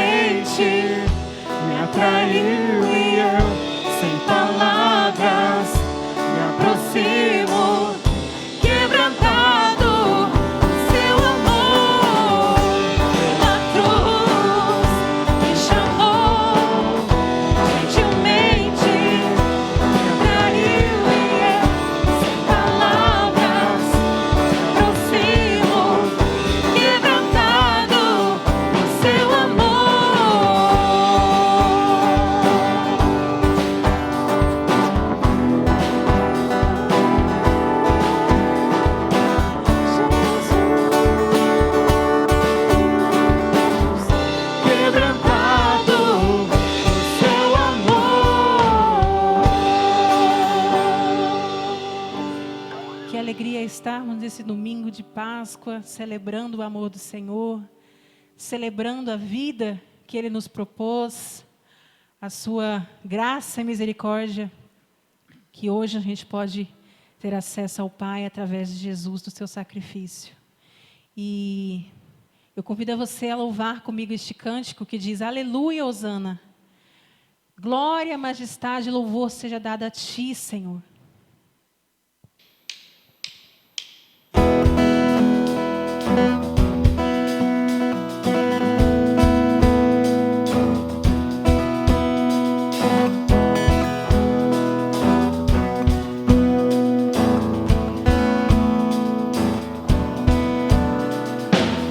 gentilmente me atraiu e eu, sem palavras, me aproximo, quebrantado, seu amor pela cruz me chamou, gentilmente me atraiu e eu, sem palavras, me aproximo, quebrantado, seu amor. Quebrantado por seu amor. Que alegria estarmos nesse domingo de Páscoa, celebrando o amor do Senhor, celebrando a vida que Ele nos propôs, a sua graça e misericórdia, que hoje a gente pode ter acesso ao Pai através de Jesus, do seu sacrifício. E eu convido você a louvar comigo este cântico que diz: Aleluia, Hosana. Glória, majestade e louvor seja dado a Ti, Senhor.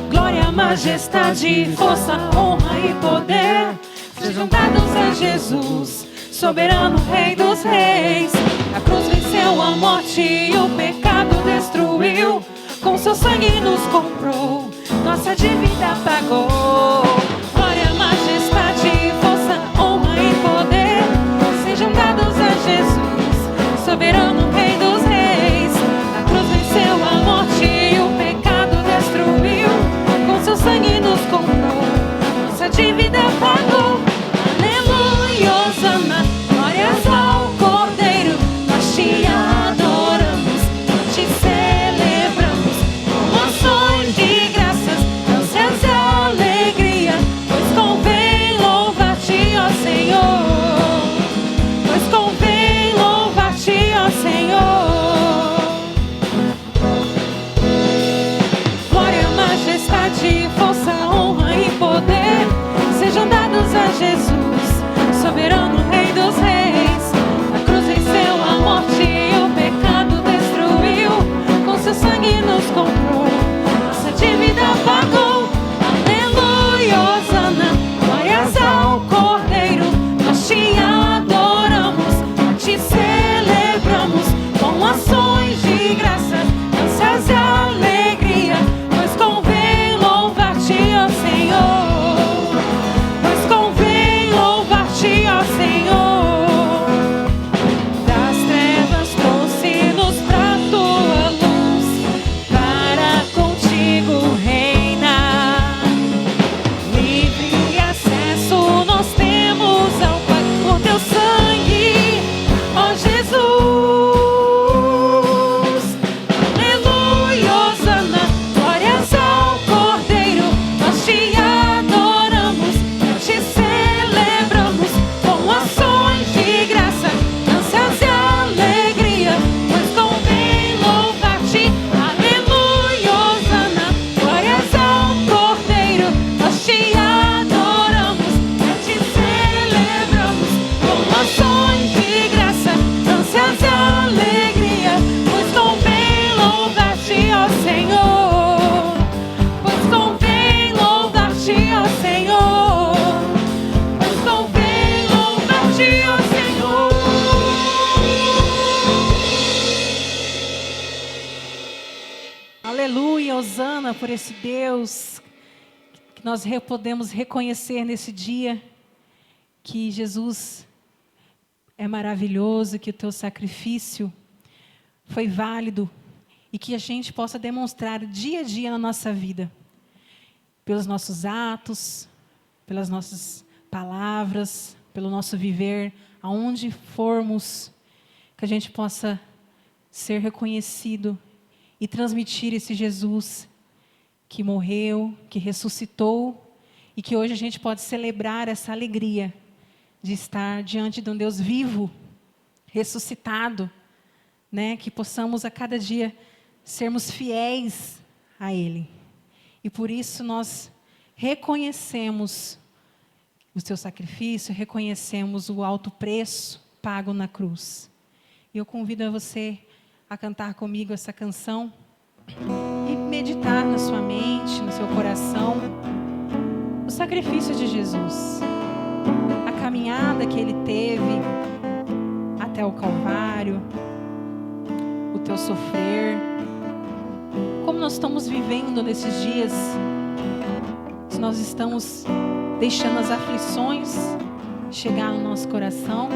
Glória, majestade, força, honra e poder sejam dados a Jesus, soberano Rei dos Reis. A cruz venceu a morte e o pecado destruiu, com seu sangue nos comprou, nossa dívida pagou. Glória, majestade, força, honra e poder sejam dados a Jesus, soberano Rei dos Reis. A cruz venceu a morte e o pecado destruiu, com seu sangue nos comprou, nossa dívida pagou. Aleluia, Hosana, glórias ao Cordeiro, nós te adoramos, nós te celebramos, com ações de graças, danças e alegria, pois convém louvar-te, ó Senhor, pois convém louvar-te, ó Senhor. Glória, majestade, força, honra e poder sejam dados a Jesus, soberano Rei dos Reis. A cruz venceu a morte e o pecado destruiu, com seu sangue nos comprou, nossa dívida pagou. Aleluia, Hosana, glórias ao Cordeiro, nós te adoramos, nós te celebramos, com ações de graça, danças e alegria, pois convém louvar-te, ó Senhor, pois convém louvar-te, ó Senhor. Das trevas trouxe-nos pra tua luz, para contigo reinar. Livre acesso nós temos ao Pai por teu sangue, ó Jesus. Aleluia, Hosana, glórias ao Cordeiro, nós te adoramos, nós te celebramos, com ações de graça, danças e alegria, pois convém louvar-te. Aleluia, Hosana, glórias ao Cordeiro, nós te adoramos, nós te celebramos, com ações de graça, danças e alegria, pois convém louvar-te, ó Senhor, pois convém louvar-te, ó Senhor, pois convém louvar-te, ó Senhor. Aleluia, Hosana, por esse Deus que nós podemos reconhecer nesse dia que Jesus é maravilhoso, que o teu sacrifício foi válido e que a gente possa demonstrar dia a dia na nossa vida, pelos nossos atos, pelas nossas palavras, pelo nosso viver, aonde formos, que a gente possa ser reconhecido e transmitir esse Jesus que morreu, que ressuscitou E que hoje a gente pode celebrar essa alegria de estar diante de um Deus vivo, ressuscitado, né? Que possamos a cada dia sermos fiéis a Ele. E por isso nós reconhecemos o seu sacrifício, reconhecemos o alto preço pago na cruz. E eu convido a você a cantar comigo essa canção e meditar na sua mente, no seu coração, o sacrifício de Jesus, a caminhada que Ele teve até o Calvário, o teu sofrer, como nós estamos vivendo nesses dias, se nós estamos deixando as aflições chegar no nosso coração,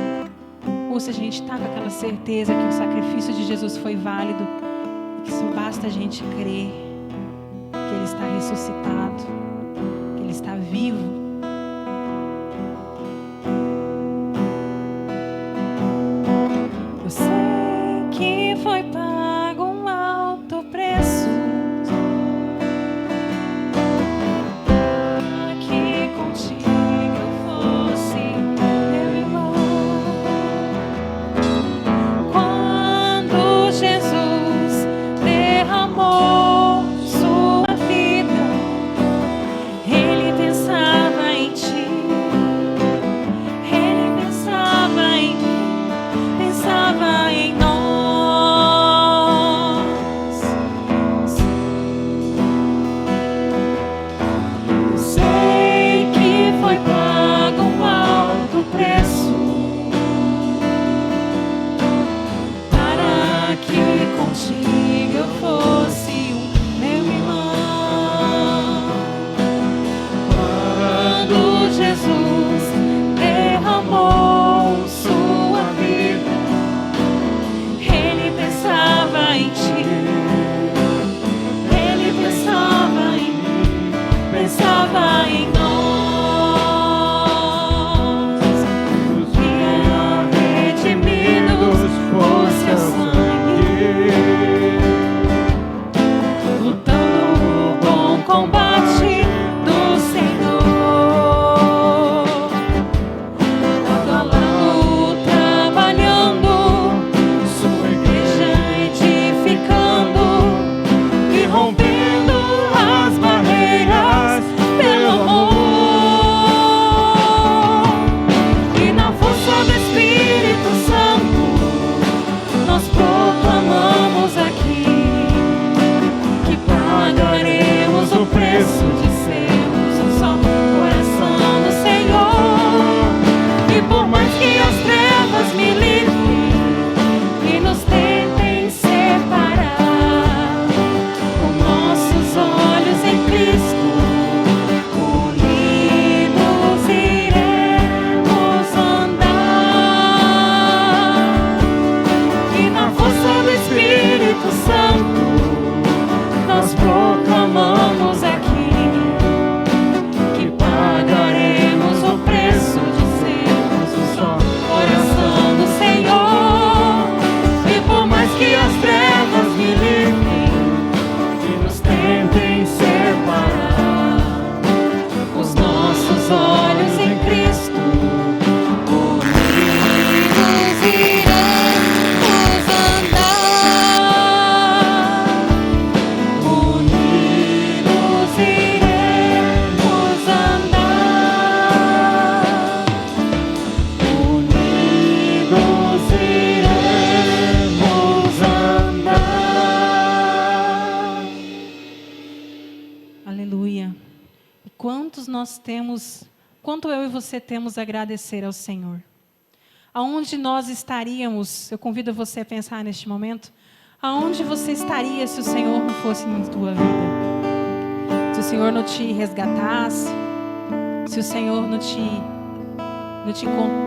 ou se a gente está com aquela certeza que o sacrifício de Jesus foi válido e que só basta a gente crer que Ele está ressuscitado, que Ele está vivo. Eu sei que foi pago um alto preço, que contigo eu fosse meu irmão. Quando Jesus derramou sua vida, Ele pensava em ti, Ele pensava em mim, pensava em nós. Eu sei que foi pago um alto preço para que contigo eu fosse meu irmão. Quando Jesus derramou sua vida, Ele pensava em ti, Ele pensava em mim, pensava em nós. E redimidos por seu sangue, lutando o bom combate do Senhor, lado a lado trabalhando, sua igreja edificando e rompendo as barreiras pelo amor. E na força do Espírito Santo nós proclamamos aqui que pagaremos o preço de sermos um só coração do Senhor. E por mais que as trevas militem e nos tentem separar, com nossos olhos em Cristo, unidos iremos andar. E na força do Espírito Santo nós proclamamos aqui que pagaremos o preço de sermos um só coração do Senhor. E por mais que as trevas militem e nos tentem separar, os nossos olhos em Cristo, unidos iremos andar. Unidos iremos andar. Unidos iremos andar. Aleluia. E quantos nós temos, quanto eu e você temos a agradecer ao Senhor? Aonde nós estaríamos? Eu convido você a pensar neste momento. Aonde você estaria se o Senhor não fosse em tua vida? Se o Senhor não te resgatasse, se o Senhor não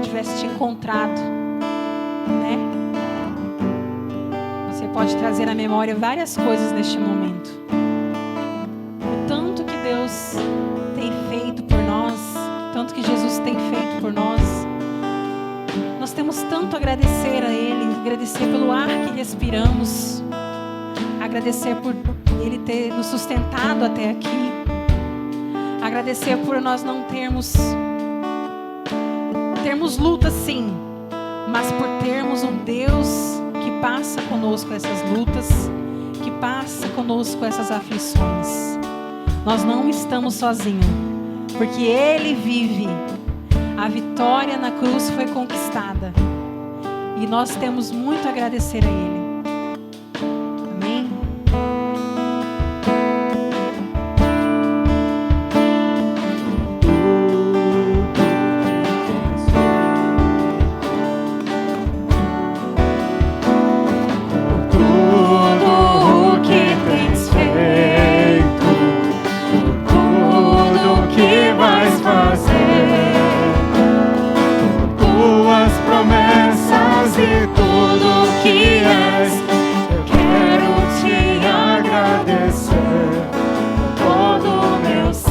tivesse te encontrado, né? Você pode trazer à memória várias coisas neste momento. O tanto que Deus tem feito por nós, o tanto que Jesus tem feito por nós. Nós temos tanto a agradecer a Ele, agradecer pelo ar que respiramos, agradecer por Ele ter nos sustentado até aqui, Agradecer por nós não termos lutas, sim, mas por termos um Deus que passa conosco essas lutas, que passa conosco essas aflições. Nós não estamos sozinhos, porque Ele vive. A vitória na cruz foi conquistada e nós temos muito a agradecer a Ele. Amém? E tudo que és, eu quero te agradecer com todo o meu ser.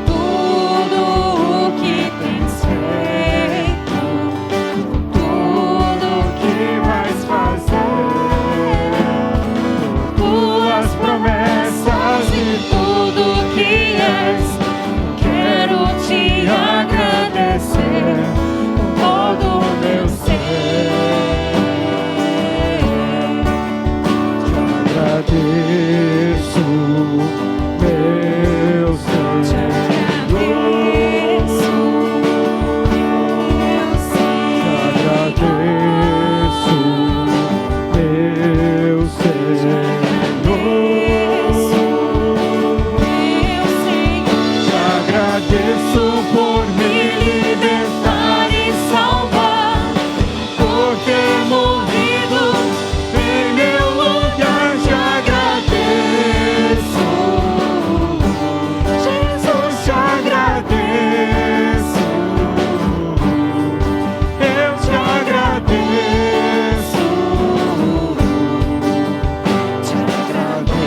Tudo o que tens feito, tudo o que vais fazer, tuas promessas e tudo que és, quero te agradecer com todo o meu ser. Te agradeço, meu Senhor. Te agradeço, meu Senhor. Te agradeço, meu Senhor. Agradeço por me libertar e salvar, por ter morrido em meu lugar. Te agradeço, Jesus, te agradeço, eu te agradeço, te agradeço.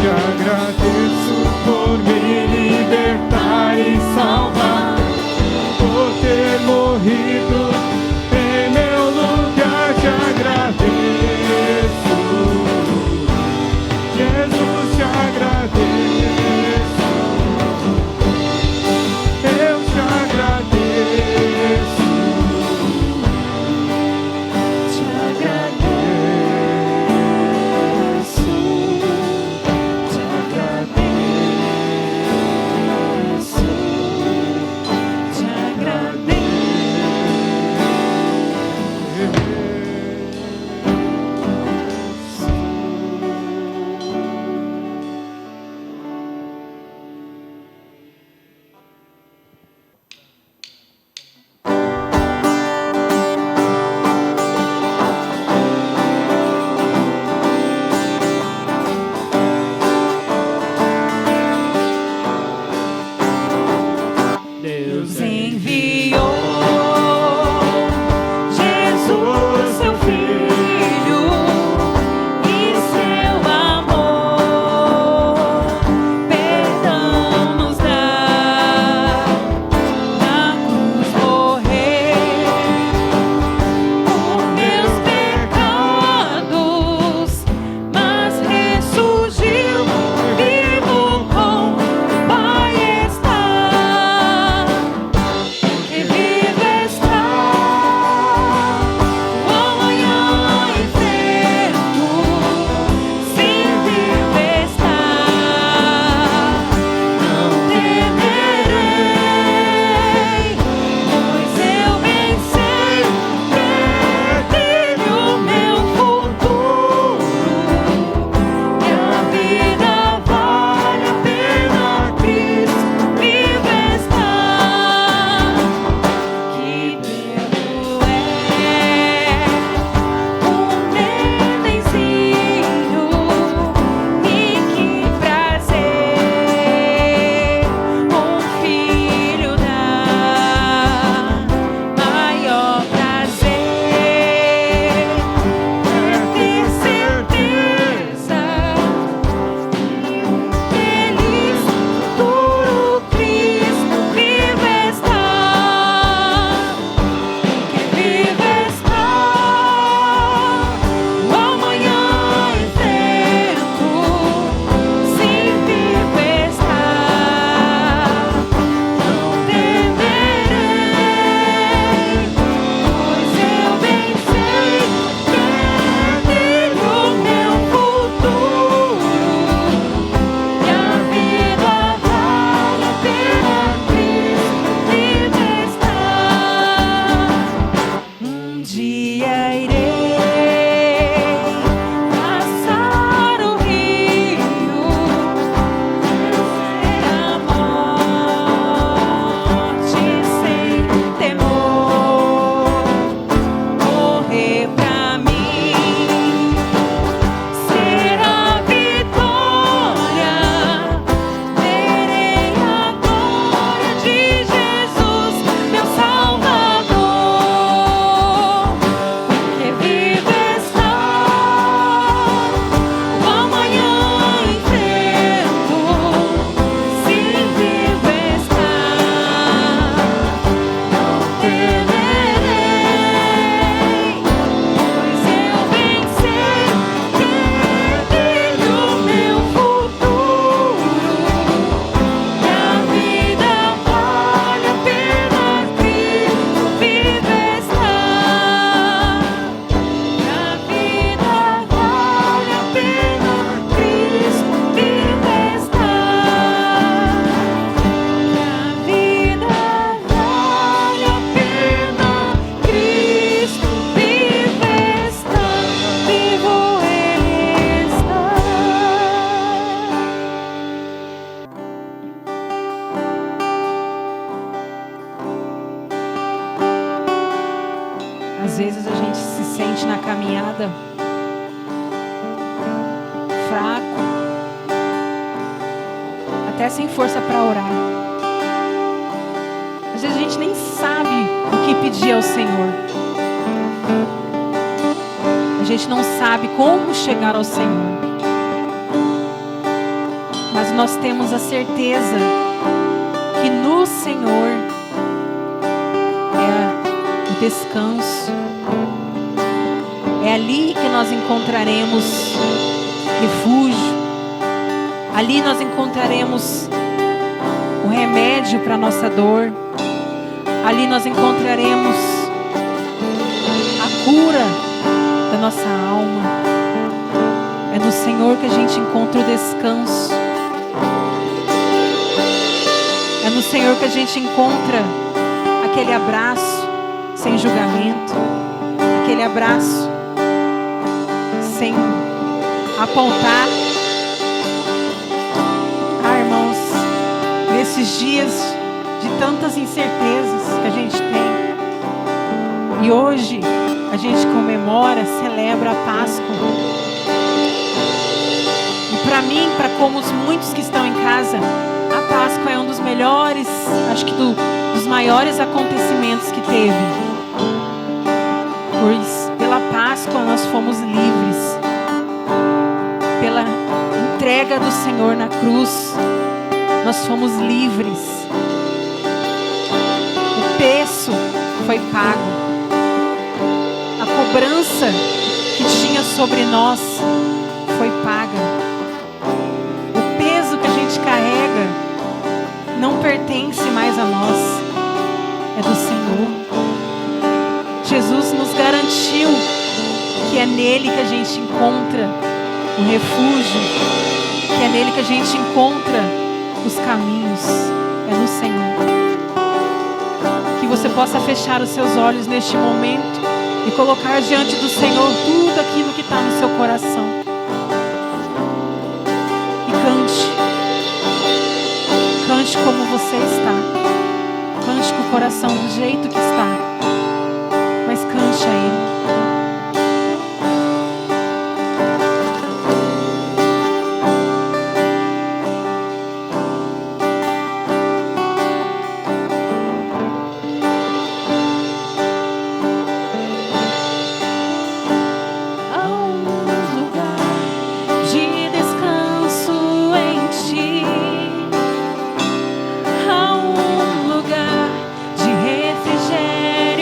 Te agradeço por me libertar e salvar, por ter morrido em meu lugar. Te agradeço, Jesus, te agradeço, eu te agradeço, te agradeço. fraco, até sem força para orar. Às vezes a gente nem sabe o que pedir ao Senhor. A gente não sabe como chegar ao Senhor. Mas nós temos a certeza que no Senhor é o descanso. É ali que nós encontraremos refúgio. Ali nós encontraremos o remédio para a nossa dor. Ali nós encontraremos a cura da nossa alma. É no Senhor que a gente encontra o descanso. É no Senhor que a gente encontra aquele abraço sem julgamento, aquele abraço sem apontar. Irmãos, nesses dias de tantas incertezas que a gente tem, e hoje a gente comemora, celebra a Páscoa. E para mim, para como muitos que estão em casa, a Páscoa é um dos melhores, acho que dos maiores acontecimentos que teve. Pois pela Páscoa nós fomos livres. Pela entrega do Senhor na cruz, nós fomos livres. O preço foi pago. A cobrança que tinha sobre nós foi paga. O peso que a gente carrega não pertence mais a nós, é do Senhor. Jesus nos garantiu que é nele que a gente encontra o refúgio, que é nele que a gente encontra os caminhos, é no Senhor. Que você possa fechar os seus olhos neste momento e colocar diante do Senhor tudo aquilo que está no seu coração. E cante. Cante como você está. Cante com o coração do jeito que está. Mas cante a Ele. Há um lugar de refrigério.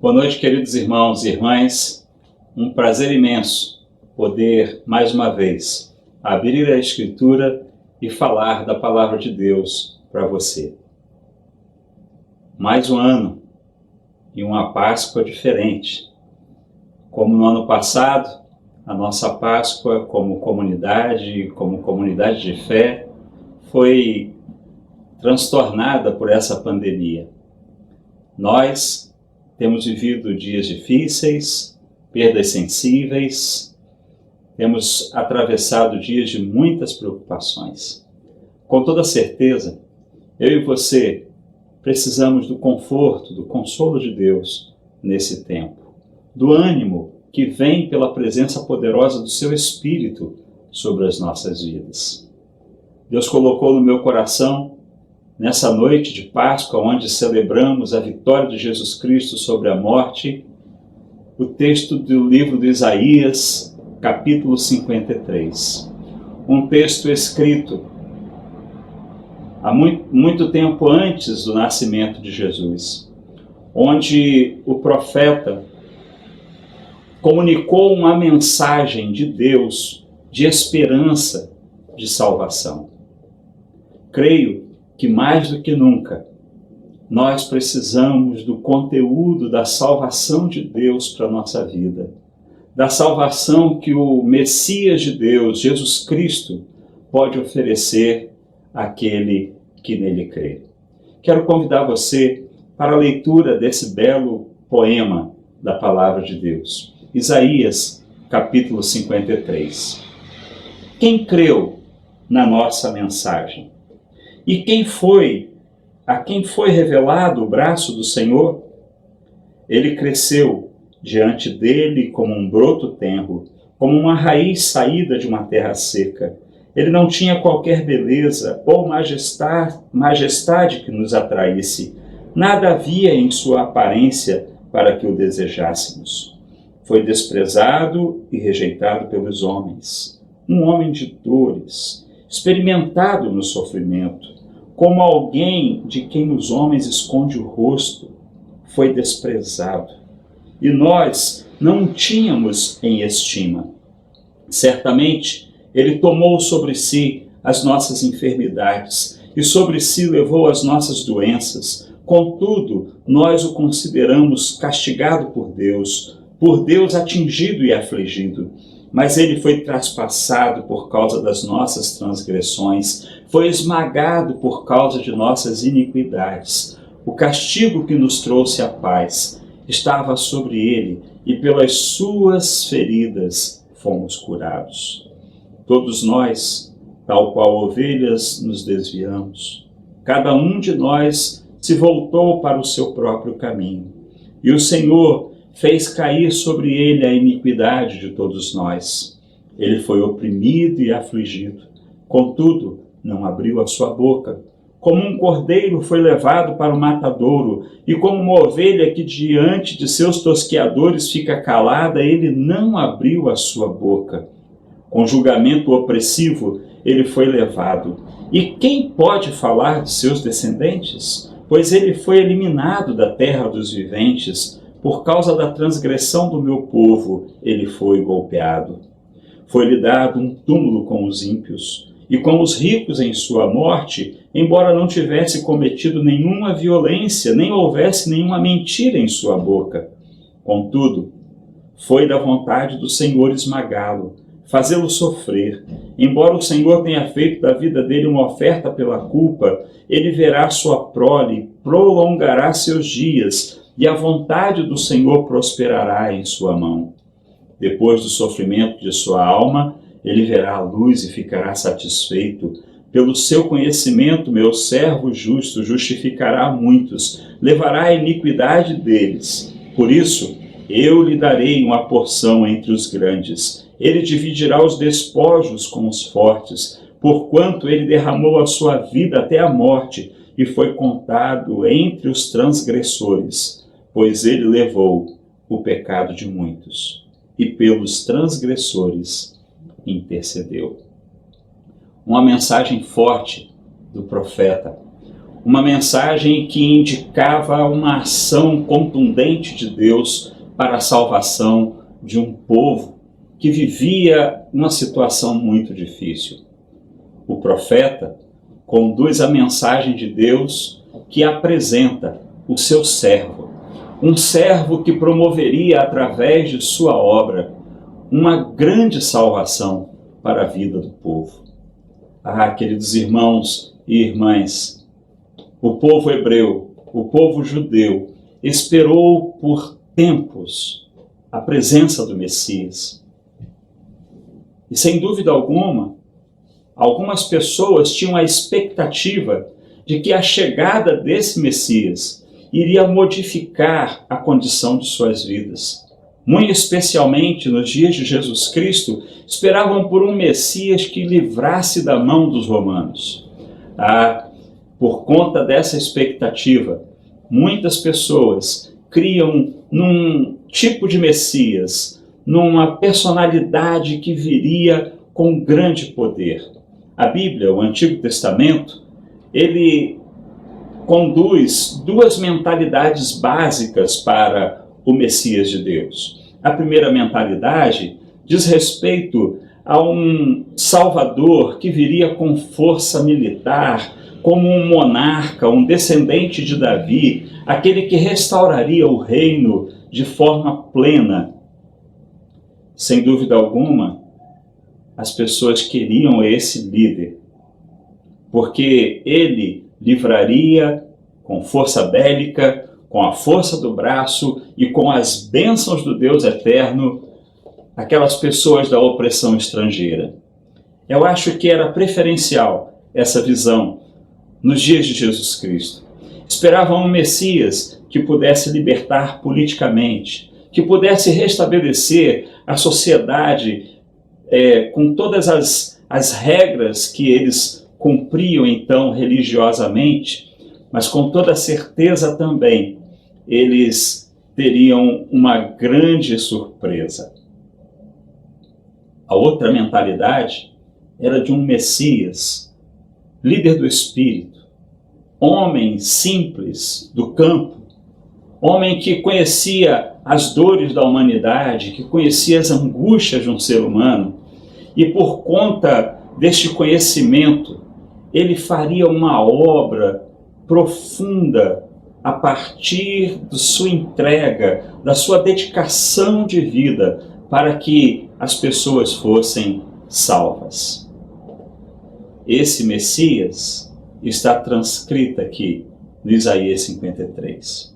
Boa noite, queridos irmãos e irmãs. Um prazer imenso poder, mais uma vez, abrir a Escritura e falar da Palavra de Deus para você. Mais um ano e uma Páscoa diferente. Como no ano passado, a nossa Páscoa como comunidade de fé, foi transtornada por essa pandemia. Nós temos vivido dias difíceis, perdas sensíveis, temos atravessado dias de muitas preocupações. Com toda certeza, eu e você precisamos do conforto, do consolo de Deus nesse tempo, do ânimo que vem pela presença poderosa do seu Espírito sobre as nossas vidas. Deus colocou no meu coração, nessa noite de Páscoa, onde celebramos a vitória de Jesus Cristo sobre a morte, o texto do livro de Isaías, capítulo 53. Um texto escrito há muito tempo antes do nascimento de Jesus, onde o profeta comunicou uma mensagem de Deus, de esperança, de salvação. Creio que mais do que nunca, nós precisamos do conteúdo da salvação de Deus para a nossa vida, da salvação que o Messias de Deus, Jesus Cristo, pode oferecer àquele que nele crê. Quero convidar você para a leitura desse belo poema da Palavra de Deus. Isaías, capítulo 53. Quem creu na nossa mensagem? E a quem foi revelado o braço do Senhor? Ele cresceu diante dele como um broto tenro, como uma raiz saída de uma terra seca. Ele não tinha qualquer beleza ou majestade que nos atraísse. Nada havia em sua aparência para que o desejássemos. Foi desprezado e rejeitado pelos homens, um homem de dores, experimentado no sofrimento, como alguém de quem os homens esconde o rosto. Foi desprezado, e nós não o tínhamos em estima. Certamente, ele tomou sobre si as nossas enfermidades, e sobre si levou as nossas doenças. Contudo, nós o consideramos castigado por Deus atingido e afligido. Mas ele foi traspassado por causa das nossas transgressões, foi esmagado por causa de nossas iniquidades. O castigo que nos trouxe a paz estava sobre ele, e pelas suas feridas fomos curados. Todos nós, tal qual ovelhas, nos desviamos. Cada um de nós se voltou para o seu próprio caminho, e o Senhor fez cair sobre ele a iniquidade de todos nós. Ele foi oprimido e afligido, contudo, não abriu a sua boca. Como um cordeiro foi levado para o matadouro, e como uma ovelha que diante de seus tosqueadores fica calada, ele não abriu a sua boca. Com julgamento opressivo, ele foi levado. E quem pode falar de seus descendentes? Pois ele foi eliminado da terra dos viventes. Por causa da transgressão do meu povo, ele foi golpeado. Foi-lhe dado um túmulo com os ímpios, e com os ricos em sua morte, embora não tivesse cometido nenhuma violência, nem houvesse nenhuma mentira em sua boca. Contudo, foi da vontade do Senhor esmagá-lo, fazê-lo sofrer. Embora o Senhor tenha feito da vida dele uma oferta pela culpa, ele verá sua prole, prolongará seus dias, e a vontade do Senhor prosperará em sua mão. Depois do sofrimento de sua alma, ele verá a luz e ficará satisfeito. Pelo seu conhecimento, meu servo justo justificará muitos, levará a iniquidade deles. Por isso, eu lhe darei uma porção entre os grandes. Ele dividirá os despojos com os fortes, porquanto ele derramou a sua vida até a morte e foi contado entre os transgressores. Pois ele levou o pecado de muitos, e pelos transgressores intercedeu. Uma mensagem forte do profeta, uma mensagem que indicava uma ação contundente de Deus para a salvação de um povo que vivia uma situação muito difícil. O profeta conduz a mensagem de Deus que apresenta o seu servo, um servo que promoveria através de sua obra uma grande salvação para a vida do povo. Ah, queridos irmãos e irmãs, o povo hebreu, o povo judeu, esperou por tempos a presença do Messias. E sem dúvida alguma, algumas pessoas tinham a expectativa de que a chegada desse Messias iria modificar a condição de suas vidas. Muito especialmente nos dias de Jesus Cristo, esperavam por um Messias que livrasse da mão dos romanos. Por conta dessa expectativa, muitas pessoas criam num tipo de Messias, numa personalidade que viria com grande poder. A Bíblia, o Antigo Testamento, ele conduz duas mentalidades básicas para o Messias de Deus. A primeira mentalidade diz respeito a um Salvador que viria com força militar, como um monarca, um descendente de Davi, aquele que restauraria o reino de forma plena. Sem dúvida alguma, as pessoas queriam esse líder, porque ele livraria com força bélica, com a força do braço e com as bênçãos do Deus eterno, aquelas pessoas da opressão estrangeira. Eu acho que era preferencial essa visão nos dias de Jesus Cristo. Esperavam um Messias que pudesse libertar politicamente, que pudesse restabelecer a sociedade com todas as regras que eles cumpriam então religiosamente, mas com toda certeza também eles teriam uma grande surpresa. A outra mentalidade era de um Messias, líder do Espírito, homem simples do campo, homem que conhecia as dores da humanidade, que conhecia as angústias de um ser humano, e por conta deste conhecimento, ele faria uma obra profunda a partir de sua entrega, da sua dedicação de vida, para que as pessoas fossem salvas. Esse Messias está transcrito aqui no Isaías 53.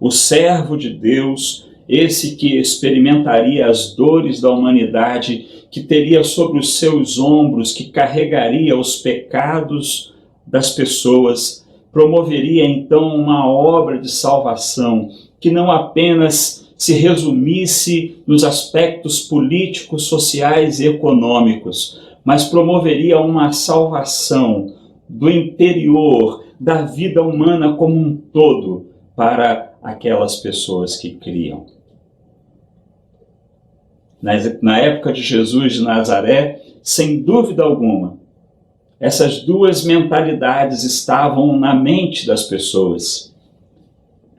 O servo de Deus, esse que experimentaria as dores da humanidade, que teria sobre os seus ombros, que carregaria os pecados das pessoas, promoveria então uma obra de salvação que não apenas se resumisse nos aspectos políticos, sociais e econômicos, mas promoveria uma salvação do interior, da vida humana como um todo, para aquelas pessoas que criam. Na época de Jesus de Nazaré, sem dúvida alguma, essas duas mentalidades estavam na mente das pessoas.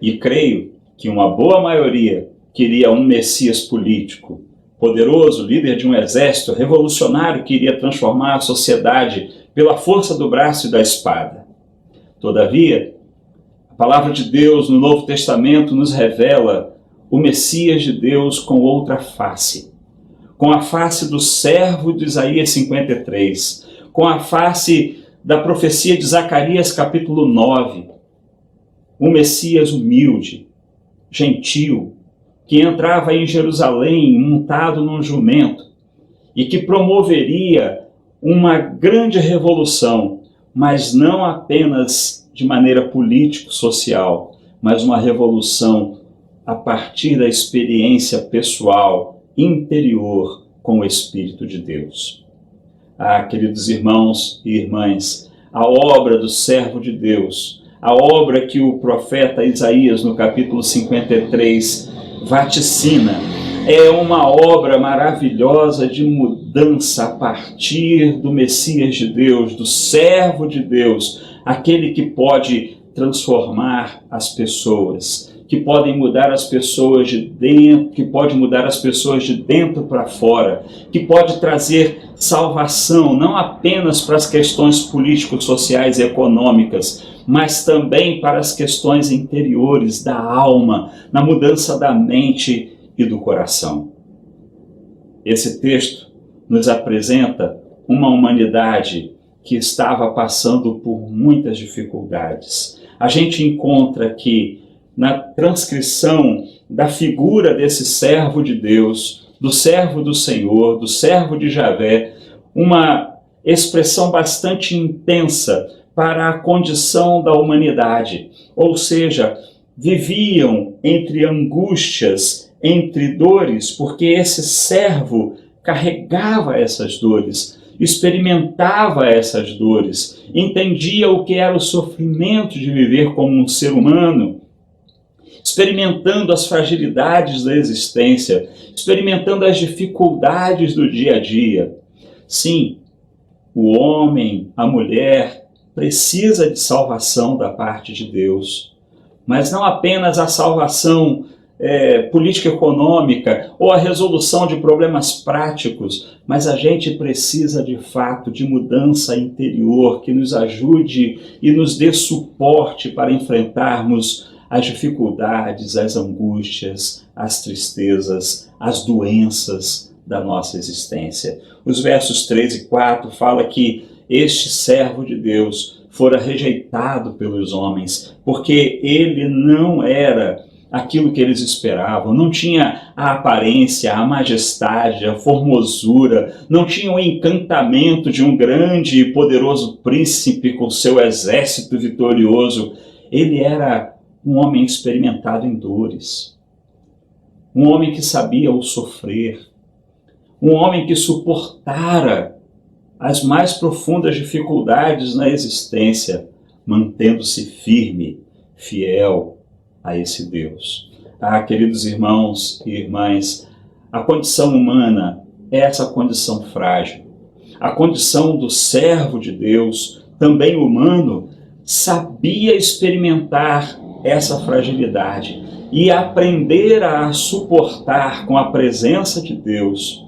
E creio que uma boa maioria queria um Messias político, poderoso, líder de um exército, revolucionário que iria transformar a sociedade pela força do braço e da espada. Todavia, a palavra de Deus no Novo Testamento nos revela o Messias de Deus com outra face, com a face do servo de Isaías 53, com a face da profecia de Zacarias capítulo 9, um Messias humilde, gentil, que entrava em Jerusalém montado num jumento e que promoveria uma grande revolução, mas não apenas de maneira político-social, mas uma revolução a partir da experiência pessoal, interior, com o Espírito de Deus. Ah, queridos irmãos e irmãs, a obra do servo de Deus, a obra que o profeta Isaías, no capítulo 53, vaticina, é uma obra maravilhosa de mudança a partir do Messias de Deus, do servo de Deus, aquele que pode transformar as pessoas, que podem mudar as pessoas de dentro, que pode mudar as pessoas de dentro para fora, que pode trazer salvação não apenas para as questões políticos, sociais e econômicas, mas também para as questões interiores da alma, na mudança da mente e do coração. Esse texto nos apresenta uma humanidade que estava passando por muitas dificuldades. A gente encontra aqui na transcrição da figura desse servo de Deus, do servo do Senhor, do servo de Javé, uma expressão bastante intensa para a condição da humanidade. Ou seja, viviam entre angústias, entre dores, porque esse servo carregava essas dores, experimentava essas dores, entendia o que era o sofrimento de viver como um ser humano, experimentando as fragilidades da existência, experimentando as dificuldades do dia a dia. Sim, o homem, a mulher, precisa de salvação da parte de Deus, mas não apenas a salvação política econômica ou a resolução de problemas práticos, mas a gente precisa de fato de mudança interior que nos ajude e nos dê suporte para enfrentarmos as dificuldades, as angústias, as tristezas, as doenças da nossa existência. Os versos 3 e 4 fala que este servo de Deus fora rejeitado pelos homens, porque ele não era aquilo que eles esperavam, não tinha a aparência, a majestade, a formosura, não tinha o encantamento de um grande e poderoso príncipe com seu exército vitorioso. Ele era um homem experimentado em dores, um homem que sabia o sofrer, um homem que suportara as mais profundas dificuldades na existência, mantendo-se firme, fiel a esse Deus. Queridos irmãos e irmãs, a condição humana é essa condição frágil. A condição do servo de Deus, também humano, sabia experimentar essa fragilidade e aprender a suportar com a presença de Deus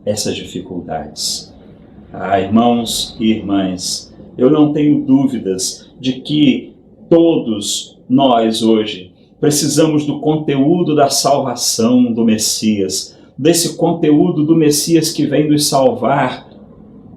essas dificuldades. Irmãos e irmãs, eu não tenho dúvidas de que todos nós hoje precisamos do conteúdo da salvação do Messias, desse conteúdo do Messias que vem nos salvar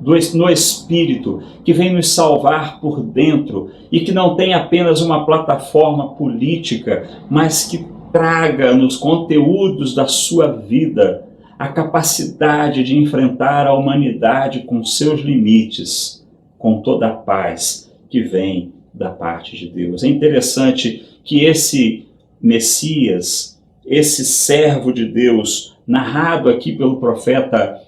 no Espírito, que vem nos salvar por dentro e que não tem apenas uma plataforma política, mas que traga nos conteúdos da sua vida a capacidade de enfrentar a humanidade com seus limites, com toda a paz que vem da parte de Deus. É interessante que esse Messias, esse servo de Deus, narrado aqui pelo profeta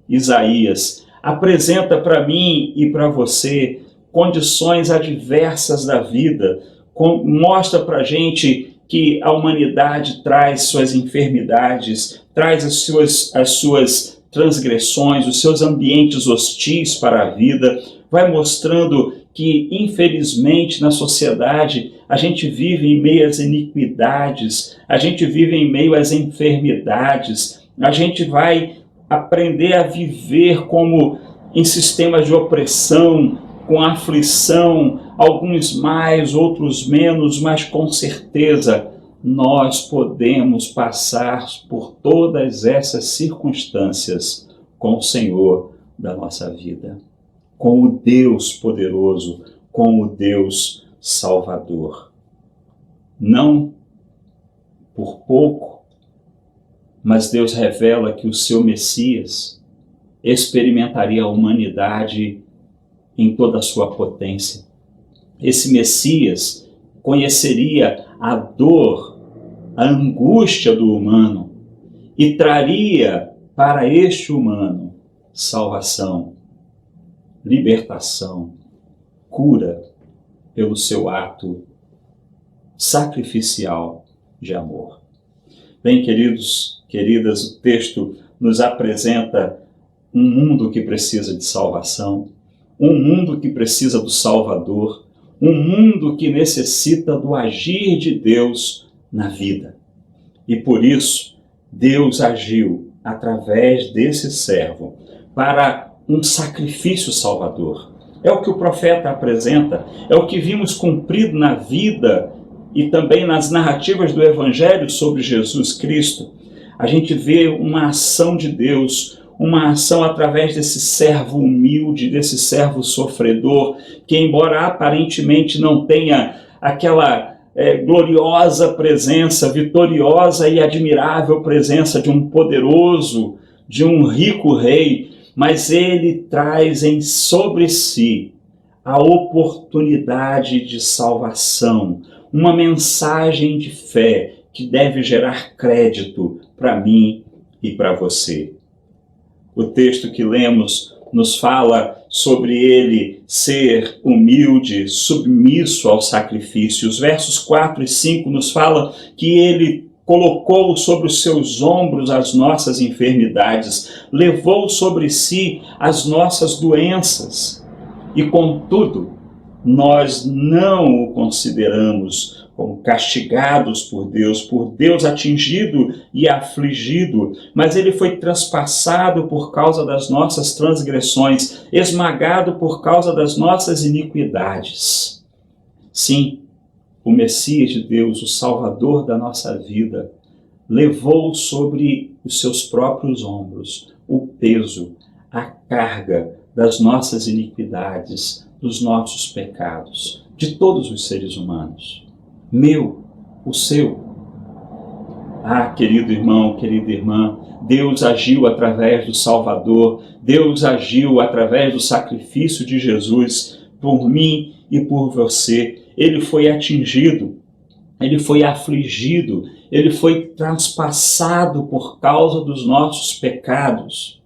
Isaías, apresenta para mim e para você condições adversas da vida, mostra para a gente que a humanidade traz suas enfermidades, traz as suas transgressões, os seus ambientes hostis para a vida, vai mostrando que, infelizmente, na sociedade, a gente vive em meio às iniquidades, a gente vive em meio às enfermidades, a gente vai aprender a viver como em sistemas de opressão, com aflição, alguns mais, outros menos, mas com certeza nós podemos passar por todas essas circunstâncias com o Senhor da nossa vida, com o Deus poderoso, com o Deus Salvador. Não por pouco, mas Deus revela que o seu Messias experimentaria a humanidade em toda a sua potência. Esse Messias conheceria a dor, a angústia do humano e traria para este humano salvação, libertação, cura pelo seu ato sacrificial de amor. Bem, queridos, queridas, o texto nos apresenta um mundo que precisa de salvação, um mundo que precisa do Salvador, um mundo que necessita do agir de Deus na vida. E por isso, Deus agiu através desse servo para um sacrifício salvador. É o que o profeta apresenta, é o que vimos cumprido na vida e também nas narrativas do Evangelho sobre Jesus Cristo. A gente vê uma ação de Deus, uma ação através desse servo humilde, desse servo sofredor, que embora aparentemente não tenha aquela gloriosa presença, vitoriosa e admirável presença de um poderoso, de um rico rei, mas ele traz sobre si a oportunidade de salvação, uma mensagem de fé que deve gerar crédito para mim e para você. O texto que lemos nos fala sobre ele ser humilde, submisso ao sacrifício. Os versos 4 e 5 nos falam que ele colocou sobre os seus ombros as nossas enfermidades, levou sobre si as nossas doenças. E contudo, nós não o consideramos como castigados por Deus atingido e afligido, mas ele foi traspassado por causa das nossas transgressões, esmagado por causa das nossas iniquidades. Sim, o Messias de Deus, o Salvador da nossa vida, levou sobre os seus próprios ombros o peso, a carga das nossas iniquidades, dos nossos pecados, de todos os seres humanos. Meu, o seu. Ah, querido irmão, querida irmã, Deus agiu através do Salvador, Deus agiu através do sacrifício de Jesus por mim e por você. Ele foi atingido, ele foi afligido, ele foi transpassado por causa dos nossos pecados.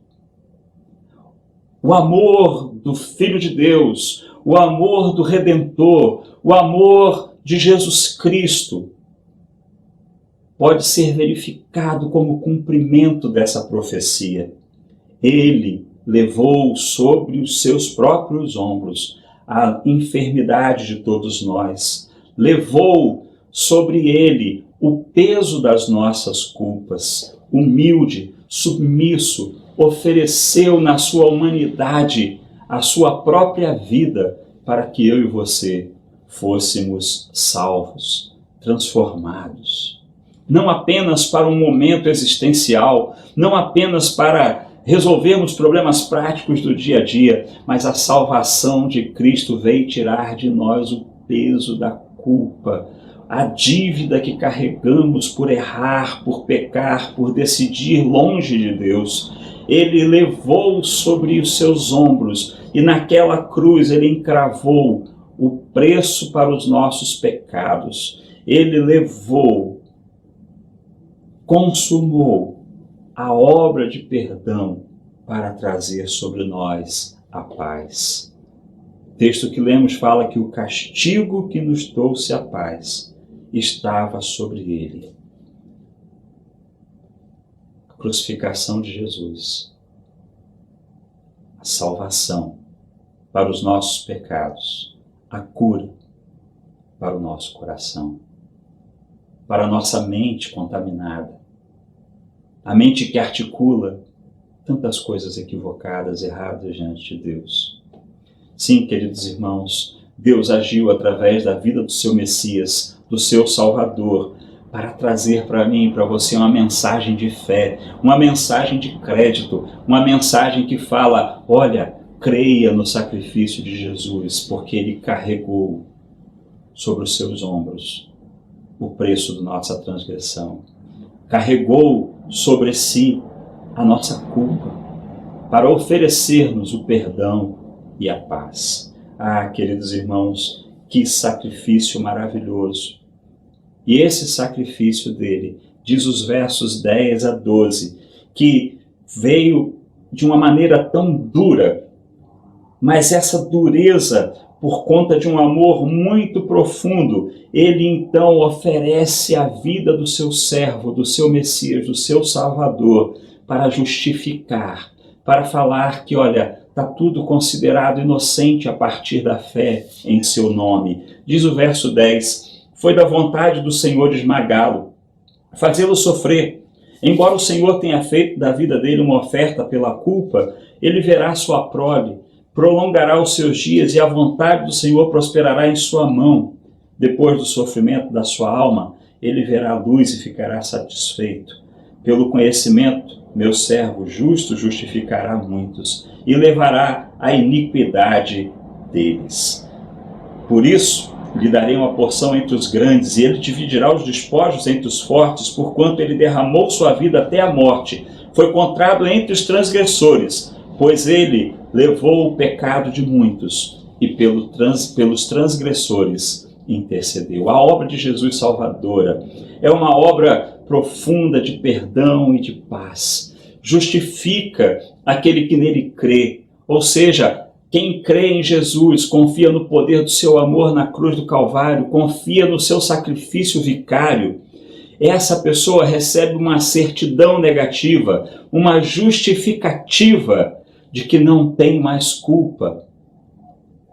O amor do Filho de Deus, o amor do Redentor, o amor de Jesus Cristo pode ser verificado como cumprimento dessa profecia. Ele levou sobre os seus próprios ombros a enfermidade de todos nós, levou sobre ele o peso das nossas culpas, humilde, submisso, ofereceu na sua humanidade a sua própria vida para que eu e você fôssemos salvos, transformados. Não apenas para um momento existencial, não apenas para resolvermos problemas práticos do dia a dia, mas a salvação de Cristo veio tirar de nós o peso da culpa, a dívida que carregamos por errar, por pecar, por decidir longe de Deus. Ele levou sobre os seus ombros e naquela cruz ele encravou o preço para os nossos pecados. Ele levou, consumou a obra de perdão para trazer sobre nós a paz. O texto que lemos fala que o castigo que nos trouxe a paz estava sobre ele. A crucificação de Jesus, a salvação para os nossos pecados, a cura para o nosso coração, para a nossa mente contaminada, a mente que articula tantas coisas equivocadas, erradas diante de Deus. Sim, queridos irmãos, Deus agiu através da vida do seu Messias, do seu Salvador, para trazer para mim e para você uma mensagem de fé, uma mensagem de crédito, uma mensagem que fala, olha, creia no sacrifício de Jesus, porque ele carregou sobre os seus ombros o preço da nossa transgressão. Carregou sobre si a nossa culpa para oferecer-nos o perdão e a paz. Ah, queridos irmãos, que sacrifício maravilhoso! E esse sacrifício dele, diz os versos 10 a 12, que veio de uma maneira tão dura, mas essa dureza, por conta de um amor muito profundo, ele então oferece a vida do seu servo, do seu Messias, do seu Salvador, para justificar, para falar que, olha, está tudo considerado inocente a partir da fé em seu nome. Diz o verso 10, foi da vontade do Senhor esmagá-lo, fazê-lo sofrer. Embora o Senhor tenha feito da vida dele uma oferta pela culpa, ele verá sua prole, prolongará os seus dias e a vontade do Senhor prosperará em sua mão. Depois do sofrimento da sua alma, ele verá a luz e ficará satisfeito. Pelo conhecimento, meu servo justo justificará muitos e levará a iniquidade deles. Por isso, lhe darei uma porção entre os grandes, e ele dividirá os despojos entre os fortes, porquanto ele derramou sua vida até a morte. Foi encontrado entre os transgressores, pois ele levou o pecado de muitos, e pelos transgressores intercedeu. A obra de Jesus Salvadora é uma obra profunda de perdão e de paz. Justifica aquele que nele crê, ou seja, quem crê em Jesus, confia no poder do seu amor na cruz do Calvário, confia no seu sacrifício vicário, essa pessoa recebe uma certidão negativa, uma justificativa de que não tem mais culpa,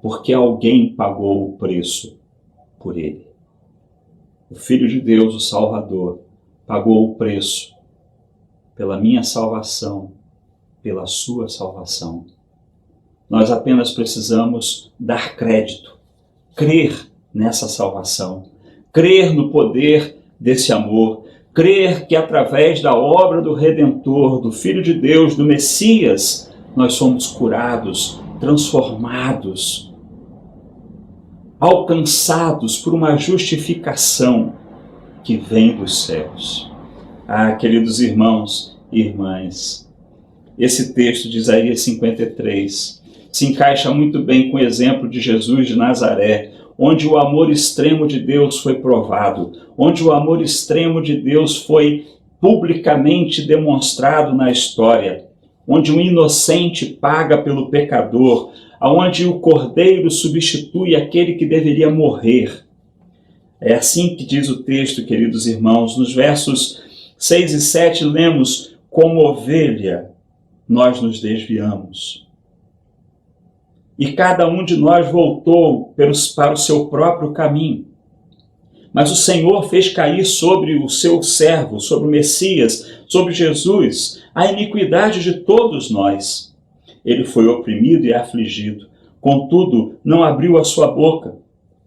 porque alguém pagou o preço por ele. O Filho de Deus, o Salvador, pagou o preço pela minha salvação, pela sua salvação. Nós apenas precisamos dar crédito, crer nessa salvação, crer no poder desse amor, crer que através da obra do Redentor, do Filho de Deus, do Messias, nós somos curados, transformados, alcançados por uma justificação que vem dos céus. Ah, queridos irmãos e irmãs, esse texto de Isaías 53 se encaixa muito bem com o exemplo de Jesus de Nazaré, onde o amor extremo de Deus foi provado, onde o amor extremo de Deus foi publicamente demonstrado na história, onde um inocente paga pelo pecador, onde o cordeiro substitui aquele que deveria morrer. É assim que diz o texto, queridos irmãos. Nos versos 6 e 7 lemos: como ovelha nós nos desviamos, e cada um de nós voltou para o seu próprio caminho. Mas o Senhor fez cair sobre o seu servo, sobre o Messias, sobre Jesus, a iniquidade de todos nós. Ele foi oprimido e afligido, contudo não abriu a sua boca.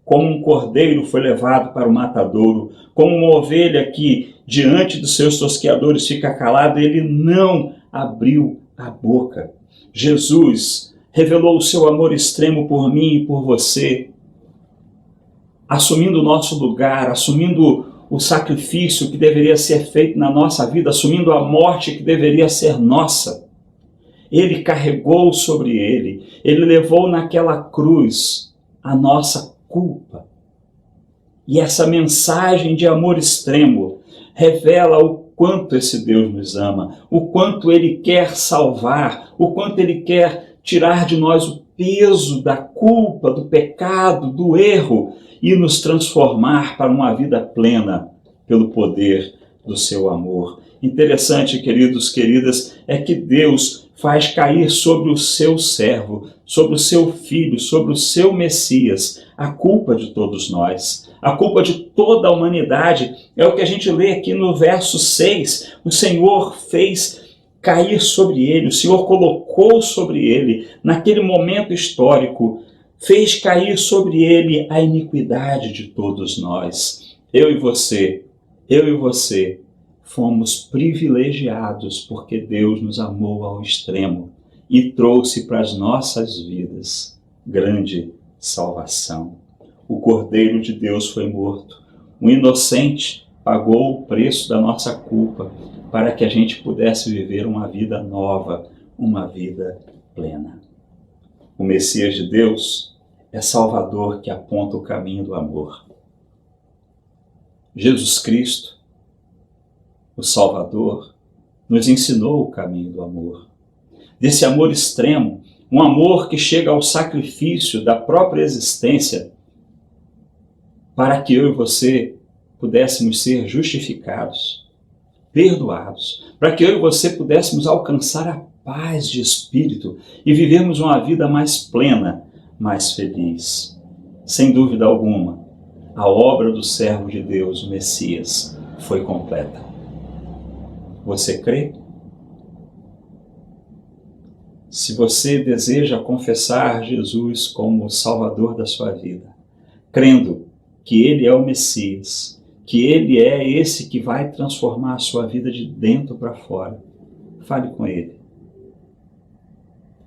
Como um cordeiro foi levado para o matadouro, como uma ovelha que diante dos seus tosqueadores fica calada, ele não abriu a boca. Jesus revelou o seu amor extremo por mim e por você, assumindo o nosso lugar, assumindo o sacrifício que deveria ser feito na nossa vida, assumindo a morte que deveria ser nossa. Ele carregou sobre ele levou naquela cruz a nossa culpa. E essa mensagem de amor extremo revela o quanto esse Deus nos ama, o quanto Ele quer salvar, o quanto Ele quer tirar de nós o peso da culpa, do pecado, do erro e nos transformar para uma vida plena pelo poder do seu amor. Interessante, queridos, queridas, é que Deus faz cair sobre o seu servo, sobre o seu filho, sobre o seu Messias, a culpa de todos nós, a culpa de toda a humanidade. É o que a gente lê aqui no verso 6. O Senhor fez cair sobre ele, o Senhor colocou sobre ele, naquele momento histórico, fez cair sobre ele a iniquidade de todos nós. Eu e você, fomos privilegiados porque Deus nos amou ao extremo e trouxe para as nossas vidas grande salvação. O Cordeiro de Deus foi morto, o inocente pagou o preço da nossa culpa para que a gente pudesse viver uma vida nova, uma vida plena. O Messias de Deus é Salvador que aponta o caminho do amor. Jesus Cristo, o Salvador, nos ensinou o caminho do amor. Desse amor extremo, um amor que chega ao sacrifício da própria existência para que eu e você pudéssemos ser justificados, perdoados, para que eu e você pudéssemos alcançar a paz de espírito e vivemos uma vida mais plena, mais feliz. Sem dúvida alguma, a obra do servo de Deus, o Messias, foi completa. Você crê? Se você deseja confessar Jesus como o Salvador da sua vida, crendo que Ele é o Messias, que Ele é esse que vai transformar a sua vida de dentro para fora, fale com Ele.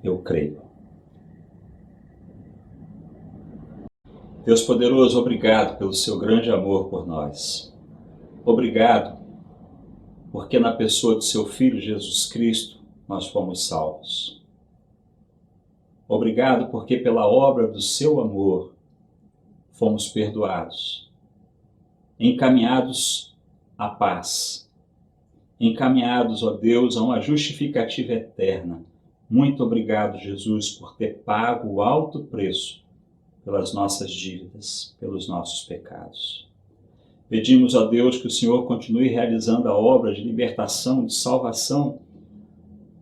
Eu creio. Deus poderoso, obrigado pelo seu grande amor por nós. Obrigado porque na pessoa do seu Filho Jesus Cristo nós fomos salvos. Obrigado porque pela obra do seu amor fomos perdoados, encaminhados à paz, encaminhados, ó Deus, a uma justificativa eterna. Muito obrigado, Jesus, por ter pago o alto preço pelas nossas dívidas, pelos nossos pecados. Pedimos a Deus que o Senhor continue realizando a obra de libertação, de salvação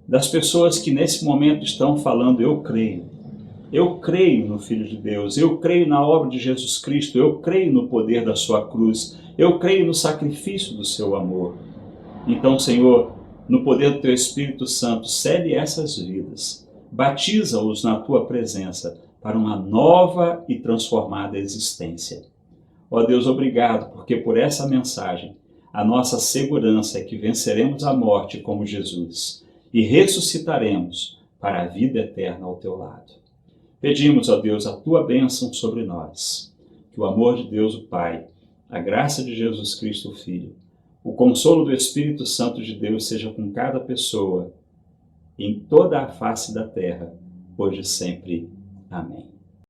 das pessoas que nesse momento estão falando, eu creio no Filho de Deus, eu creio na obra de Jesus Cristo, eu creio no poder da sua cruz, eu creio no sacrifício do seu amor. Então, Senhor, no poder do teu Espírito Santo, cele essas vidas, batiza-os na tua presença para uma nova e transformada existência. Ó Deus, obrigado, porque por essa mensagem, a nossa segurança é que venceremos a morte como Jesus e ressuscitaremos para a vida eterna ao teu lado. Pedimos, ó Deus, a tua bênção sobre nós, que o amor de Deus, o Pai, a graça de Jesus Cristo, o Filho, o consolo do Espírito Santo de Deus seja com cada pessoa, em toda a face da terra, hoje e sempre. Amém.